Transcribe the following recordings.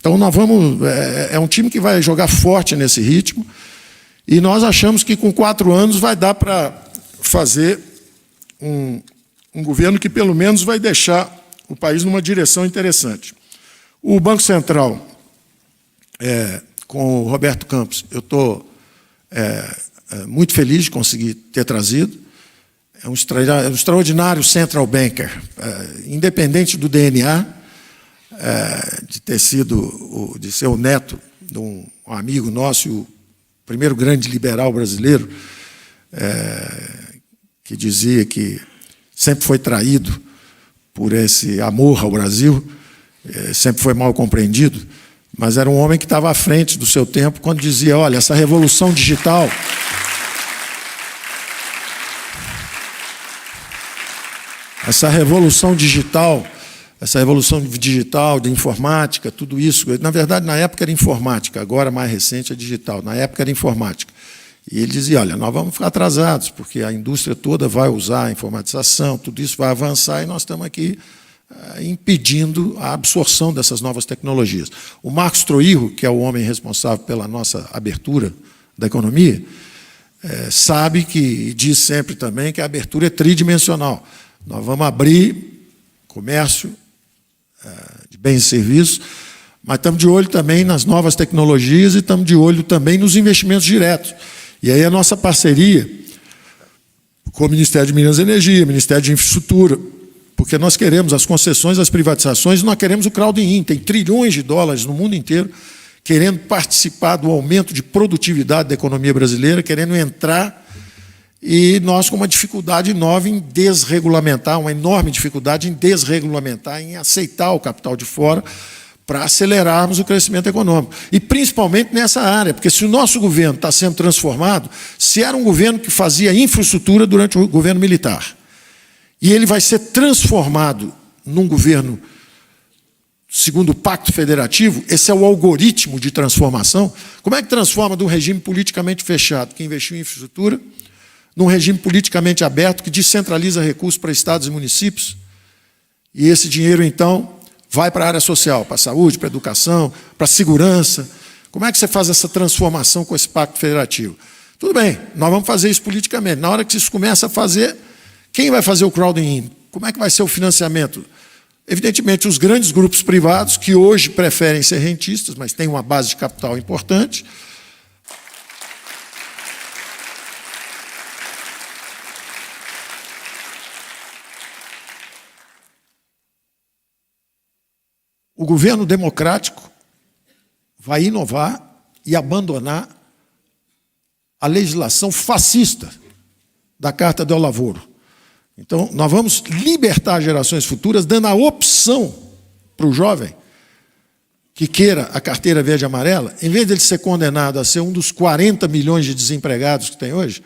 Então, é um time que vai jogar forte nesse ritmo, e nós achamos que, com 4 anos, vai dar para fazer um governo que, pelo menos, vai deixar o país numa direção interessante. O Banco Central, com o Roberto Campos, eu estou muito feliz de conseguir ter trazido. É um extraordinário central banker, independente do DNA, de ser o neto de um amigo nosso, o primeiro grande liberal brasileiro, que dizia que sempre foi traído por esse amor ao Brasil, sempre foi mal compreendido, mas era um homem que estava à frente do seu tempo quando dizia: olha, essa revolução digital de informática, tudo isso, na verdade, na época era informática, agora mais recente é digital, na época era informática. E ele dizia: olha, nós vamos ficar atrasados, porque a indústria toda vai usar a informatização, tudo isso vai avançar, e nós estamos aqui impedindo a absorção dessas novas tecnologias. O Marcos Troirro, que é o homem responsável pela nossa abertura da economia, sabe que, e diz sempre também, que a abertura é tridimensional. Nós vamos abrir comércio de bens e serviços, mas estamos de olho também nas novas tecnologias e estamos de olho também nos investimentos diretos. E aí a nossa parceria com o Ministério de Minas e Energia, Ministério de Infraestrutura, porque nós queremos as concessões, as privatizações, nós queremos o crowd-in. Tem trilhões de dólares no mundo inteiro querendo participar do aumento de produtividade da economia brasileira, querendo entrar, e nós com uma dificuldade nova em desregulamentar, uma enorme dificuldade em desregulamentar, em aceitar o capital de fora para acelerarmos o crescimento econômico. E principalmente nessa área, porque se o nosso governo está sendo transformado, se era um governo que fazia infraestrutura durante o governo militar, e ele vai ser transformado num governo segundo o Pacto Federativo, esse é o algoritmo de transformação. Como é que transforma de um regime politicamente fechado, que investiu em infraestrutura, num regime politicamente aberto, que descentraliza recursos para estados e municípios, e esse dinheiro, então, vai para a área social, para a saúde, para a educação, para a segurança? Como é que você faz essa transformação com esse Pacto Federativo? Tudo bem, nós vamos fazer isso politicamente. Na hora que isso começa a fazer, quem vai fazer o crowding? Como é que vai ser o financiamento? Evidentemente, os grandes grupos privados, que hoje preferem ser rentistas, mas têm uma base de capital importante. O governo democrático vai inovar e abandonar a legislação fascista da Carta del Lavoro. Então, nós vamos libertar gerações futuras, dando a opção para o jovem que queira a carteira verde e amarela, em vez de ele ser condenado a ser um dos 40 milhões de desempregados que tem hoje,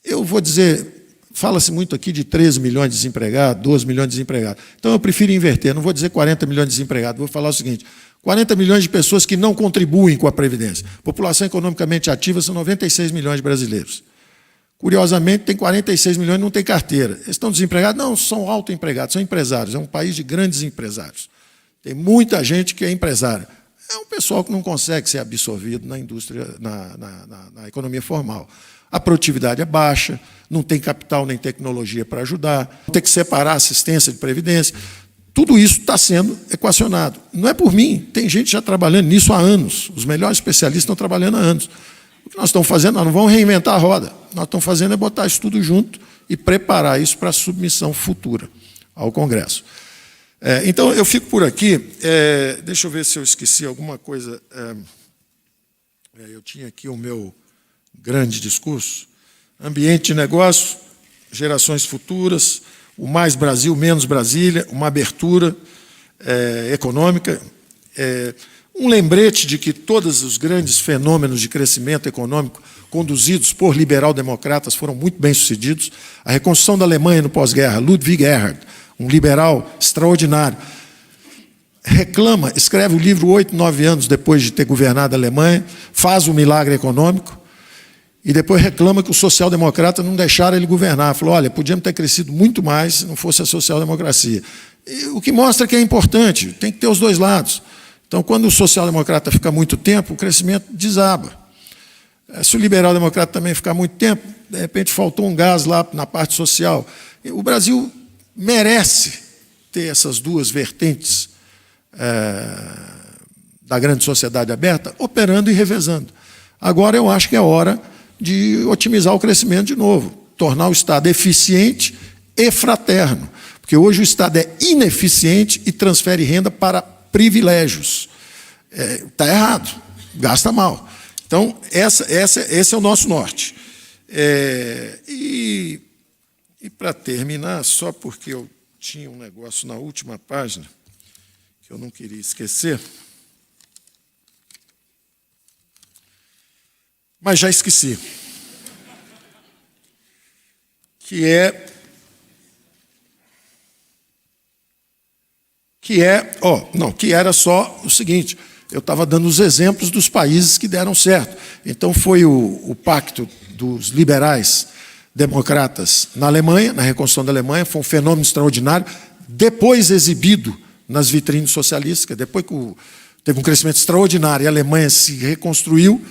eu vou dizer, fala-se muito aqui de 13 milhões de desempregados, 12 milhões de desempregados. Então, eu prefiro inverter, não vou dizer 40 milhões de desempregados, vou falar o seguinte: 40 milhões de pessoas que não contribuem com a Previdência. População economicamente ativa são 96 milhões de brasileiros. Curiosamente, tem 46 milhões e não tem carteira. Eles estão desempregados? Não, são autoempregados, são empresários. É um país de grandes empresários. Tem muita gente que é empresária. É um pessoal que não consegue ser absorvido na indústria, na economia formal. A produtividade é baixa, não tem capital nem tecnologia para ajudar, tem que separar a assistência de previdência. Tudo isso está sendo equacionado. Não é por mim, tem gente já trabalhando nisso há anos. Os melhores especialistas estão trabalhando há anos. O que nós estamos fazendo, nós não vamos reinventar a roda. Nós estamos fazendo é botar isso tudo junto e preparar isso para a submissão futura ao Congresso. Então, eu fico por aqui. Deixa eu ver se eu esqueci alguma coisa. Eu tinha aqui o meu grande discurso. Ambiente de negócio, gerações futuras, o mais Brasil, menos Brasília, uma abertura econômica, um lembrete de que todos os grandes fenômenos de crescimento econômico conduzidos por liberal-democratas foram muito bem-sucedidos. A reconstrução da Alemanha no pós-guerra, Ludwig Erhard, um liberal extraordinário, reclama, escreve o livro 8, 9 anos depois de ter governado a Alemanha, faz um milagre econômico, e depois reclama que os social-democratas não deixaram ele governar. Falou: olha, podíamos ter crescido muito mais se não fosse a social-democracia. O que mostra que é importante, tem que ter os dois lados. Então, quando o social-democrata fica muito tempo, o crescimento desaba. Se o liberal-democrata também ficar muito tempo, de repente faltou um gás lá na parte social. O Brasil merece ter essas duas vertentes da grande sociedade aberta operando e revezando. Agora eu acho que é hora de otimizar o crescimento de novo, tornar o Estado eficiente e fraterno, porque hoje o Estado é ineficiente e transfere renda para privilégios. Está errado, gasta mal. Então, esse é o nosso norte. E para terminar, só porque eu tinha um negócio na última página, que eu não queria esquecer, mas já esqueci, que era só o seguinte: eu estava dando os exemplos dos países que deram certo. Então, foi o pacto dos liberais democratas na Alemanha, na reconstrução da Alemanha, foi um fenômeno extraordinário, depois exibido nas vitrines socialistas, depois que teve um crescimento extraordinário e a Alemanha se reconstruiu,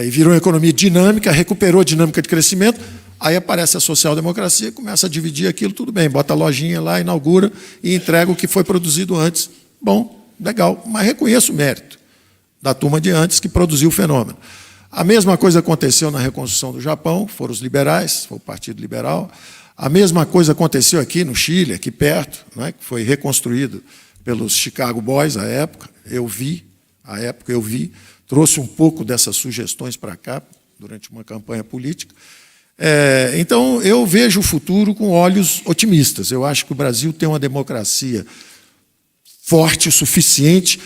e virou uma economia dinâmica, recuperou a dinâmica de crescimento, aí aparece a social-democracia, começa a dividir aquilo, tudo bem, bota a lojinha lá, inaugura e entrega o que foi produzido antes. Bom, legal, mas reconheço o mérito da turma de antes que produziu o fenômeno. A mesma coisa aconteceu na reconstrução do Japão, foram os liberais, foi o Partido Liberal. A mesma coisa aconteceu aqui no Chile, aqui perto, né, que foi reconstruído pelos Chicago Boys à época. Eu vi, trouxe um pouco dessas sugestões para cá, durante uma campanha política. Então, eu vejo o futuro com olhos otimistas. Eu acho que o Brasil tem uma democracia forte o suficiente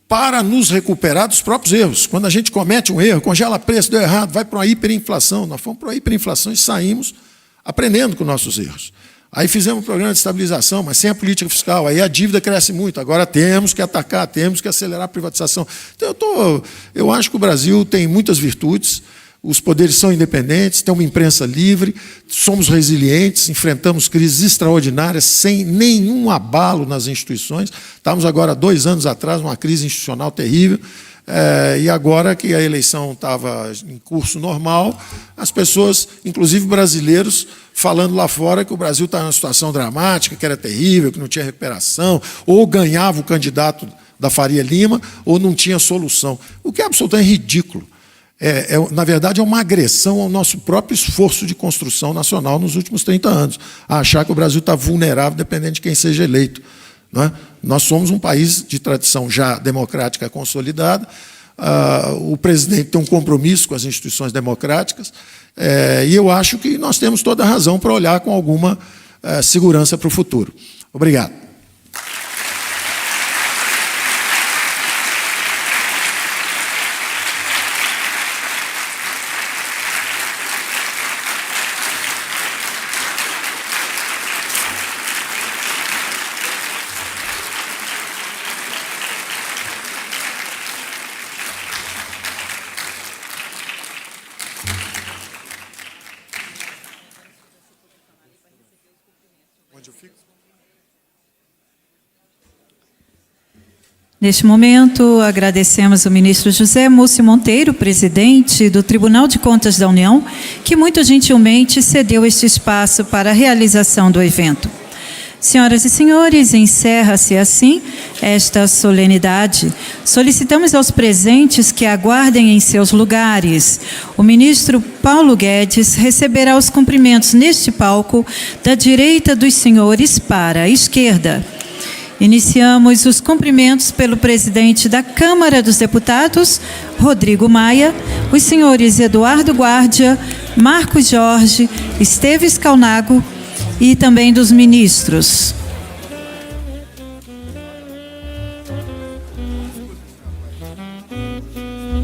para nos recuperar dos próprios erros. Quando a gente comete um erro, congela preço, deu errado, vai para uma hiperinflação. Nós fomos para uma hiperinflação e saímos aprendendo com nossos erros. Aí fizemos um programa de estabilização, mas sem a política fiscal. Aí a dívida cresce muito. Agora temos que atacar, temos que acelerar a privatização. Então, eu acho que o Brasil tem muitas virtudes, os poderes são independentes, tem uma imprensa livre, somos resilientes, enfrentamos crises extraordinárias sem nenhum abalo nas instituições. Estávamos agora, 2 anos atrás, numa crise institucional terrível, e agora que a eleição estava em curso normal, as pessoas, inclusive brasileiros, falando lá fora que o Brasil está numa situação dramática, que era terrível, que não tinha recuperação, ou ganhava o candidato da Faria Lima, ou não tinha solução. O que é absolutamente ridículo. Na verdade, é uma agressão ao nosso próprio esforço de construção nacional nos últimos 30 anos, a achar que o Brasil está vulnerável dependendo de quem seja eleito. Não é? Nós somos um país de tradição já democrática consolidada, o presidente tem um compromisso com as instituições democráticas, e eu acho que nós temos toda a razão para olhar com alguma segurança para o futuro. Obrigado. Neste momento, agradecemos ao ministro José Múcio Monteiro, presidente do Tribunal de Contas da União, que muito gentilmente cedeu este espaço para a realização do evento. Senhoras e senhores, encerra-se assim esta solenidade. Solicitamos aos presentes que aguardem em seus lugares. O ministro Paulo Guedes receberá os cumprimentos neste palco da direita dos senhores para a esquerda. Iniciamos os cumprimentos pelo presidente da Câmara dos Deputados, Rodrigo Maia, os senhores Eduardo Guardia, Marcos Jorge, Esteves Calnago e também dos ministros.